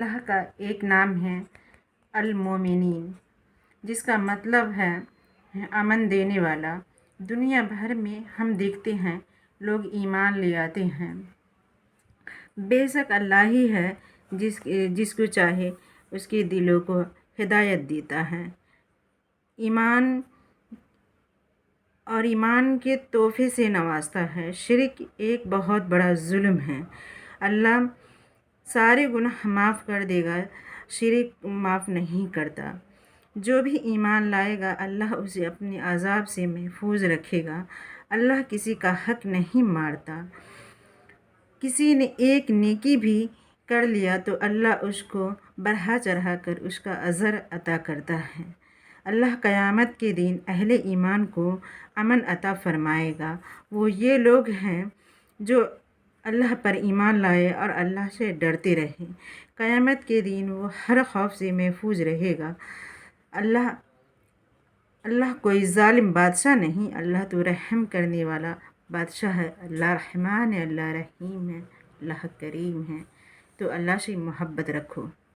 اللہ کا ایک نام ہے المومنین، جس کا مطلب ہے امن دینے والا۔ دنیا بھر میں ہم دیکھتے ہیں لوگ ایمان لے آتے ہیں۔ بے شک اللہ ہی ہے جس کو چاہے اس کے دلوں کو ہدایت دیتا ہے، ایمان کے تحفے سے نوازتا ہے۔ شرک ایک بہت بڑا ظلم ہے۔ اللہ سارے گناہ معاف کر دے گا، شرک معاف نہیں کرتا۔ جو بھی ایمان لائے گا اللہ اسے اپنے عذاب سے محفوظ رکھے گا۔ اللہ کسی کا حق نہیں مارتا۔ کسی نے ایک نیکی بھی کر لیا تو اللہ اس کو بڑھا چڑھا کر اس کا اجر عطا کرتا ہے۔ اللہ قیامت کے دن اہل ایمان کو امن عطا فرمائے گا۔ وہ یہ لوگ ہیں جو اللہ پر ایمان لائے اور اللہ سے ڈرتے رہے۔ قیامت کے دن وہ ہر خوف سے محفوظ رہے گا۔ اللہ کوئی ظالم بادشاہ نہیں، اللہ تو رحم کرنے والا بادشاہ ہے۔ اللہ رحمان ہے، اللہ رحیم ہے، اللہ کریم ہے۔ تو اللہ سے محبت رکھو۔